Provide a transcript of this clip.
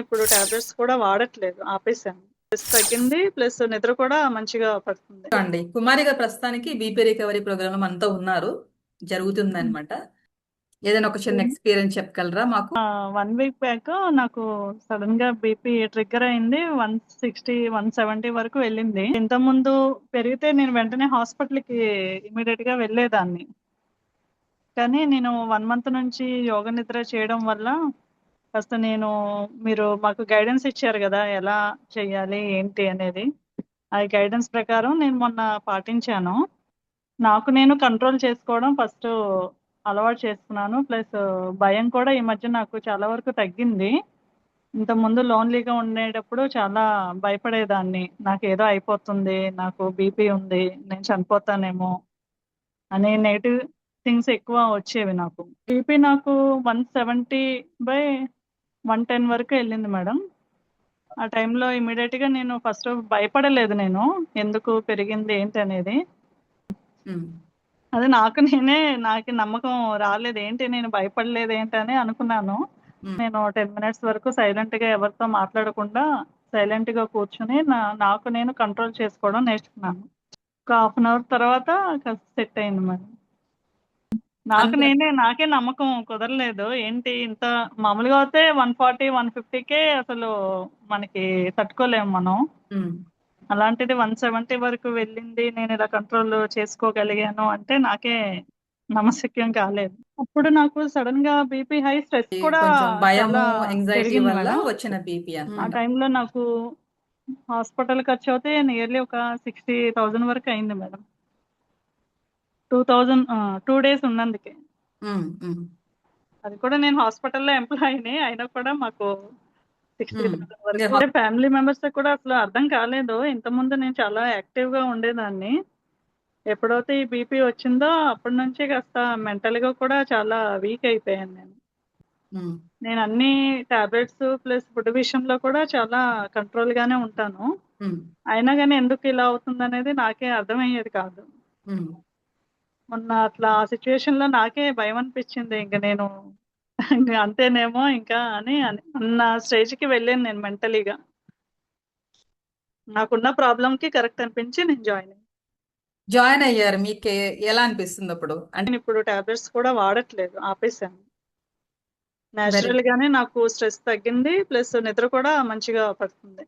ఇప్పుడు టాబ్లెట్స్ కూడా వాడట్లేదు. ఆపేసాను. స్ట్రెస్ తగ్గింది. ప్లస్ నిద్ర కూడా మంచిగా పడుతుంది. అండి కుమారి గారు ప్రస్తుతానికి బీపీ రికవరీ ప్రోగ్రామ్ లో మనతో ఉన్నారు. జరుగుతుందన్నమాట. ఏదైనా ఒక చిన్న ఎక్స్పీరియన్స్ చెప్పగలరా మాకు? 1 వీక్ బ్యాక్ నాకు సడన్ గా బీపీ ట్రిగ్గర్ అయింది. 160, 170 వరకు వెళ్ళింది. ఇంతకుముందు పెరిగితే నేను వెంటనే హాస్పిటల్‌కి ఇమ్మీడియేట్‌గా వెళ్ళేదాన్ని. కానీ నేను 1 మంత్ నుంచి యోగ నిద్ర చేయడం వల్ల కాస్త మీరు మాకు గైడెన్స్ ఇచ్చారు గదా! ఎలా చేయాలి, ఏంటి అనేది. ఆ గైడెన్స్ ప్రకారం నేను మొన్న పాటించాను. నాకు నేను కంట్రోల్ చేసుకోవడం ఫస్టు అలవాటు చేసుకున్నాను. ప్లస్ భయం కూడా ఈ మధ్య నాకు చాలా వరకు తగ్గింది. ఇంతకుముందు లోన్‌లీగా ఉండేటప్పుడు చాలా భయపడేదాన్ని. నాకేదో అయిపోతుంది, నాకు బీపీ ఉంది, నేను చనిపోతానేమో అనే నెగెటివ్ థింగ్స్ ఎక్కువ వచ్చేవి నాకు. బీపీ నాకు 170/110 వరకు ఎళ్ళింది మేడం. ఆ టైంలో ఇమ్మీడియేట్‌గా నేను ఫస్ట్ భయపడలేదు నేను. ఎందుకు పెరిగింది ఏంటనేది. హ్మ్. అది నాకే నమ్మకం రాలేదు. ఏంటి నేను భయపడలేదేంటని అనుకున్నాను. హ్మ్. నేను 10 మినిట్స్ వరకు సైలెంట్‌గా ఎవరితో మాట్లాడకుండా సైలెంట్‌గా కూర్చొని నాకు నేను కంట్రోల్ చేసుకోవడం నేర్చుకున్నాను. ఒక హాఫ్ అన్ అవర్ తర్వాత కాస్త సెట్ అయింది మేడం. అంతే. నాకే నమ్మకం కుదరలేదు. ఏంటి ఇంత మామూలుగా అయితే 140, 150కే అసలు మనకి తట్టుకోలేము మనం. హ్మ్. అలాంటిది 170 వరకు వెళ్ళింది. నేనిలా కంట్రోల్ చేసుకోగలిగాను అంటే నాకే నమ్మశక్యం కాలేదు. అప్పుడు నాకు సడెన్‌గా బీపీ హై, స్ట్రెస్ కూడా కొంచెం భయము, చాలా ఎంగ్జైటీ పెరిగింది వల్ల మేడం. వచ్చిన బీపీ ఆ అన్నమాట. టైంలో నాకు హాస్పిటల్ ఖర్చయితే నియర్లీ ఒక 60,000 వరకు అయింది మేడం. 2 డేస్ ఉన్నందుకే. హ్మ్. హ్మ్. అది కూడా నేను హాస్పిటల్‌లో ఎంప్లాయీని. అయినా కూడా మాకు హ్మ్. 60,000 వరకు. అంటే ఫ్యామిలీ మెంబర్స్‌కి కూడా అసలు అర్థం కాలేదు. ఇంతకుముందు నేను చాలా యాక్టివ్‌గా ఉండేదాన్ని. ఎప్పుడైతే ఈ బీపీ వచ్చిందో అప్పటి నుంచి కాస్త మెంటల్‌గా కూడా చాలా వీక్ అయిపోయాను నేను. హ్మ్. నేను అన్ని టాబ్లెట్స్ ప్లస్ ఫుడ్ విషయంలో కూడా చాలా కంట్రోల్‌గానే ఉంటాను. హ్మ్. అయినా గాని ఎందుకు ఇలా అవుతుందనేది నాకే అర్థమయ్యేది కాదు. హ్మ్. మొన్న అట్లా ఆ సిట్యుయేషన్‌లో నాకే భయమనిపించింది. ఇంక అంతేనేమో ఇంకా అన్న స్టేజ్‌కి వెళ్ళాను నేను మెంటలీగా. నాకున్న ప్రాబ్లమ్‌కి కరెక్ట్ అనిపించి నేను జాయిన్ అయ్యాను. జాయిన్ అయ్యారు. మీకు ఎలా అనిపిస్తుంది అప్పుడు? అంటే నేనిప్పుడు టాబ్లెట్స్ కూడా వాడట్లేదు. ఆపేసాను. వెరీ నేచురల్‌గానే నాకు స్ట్రెస్ తగ్గింది. ప్లస్ నిద్ర కూడా మంచిగా పడుతుంది.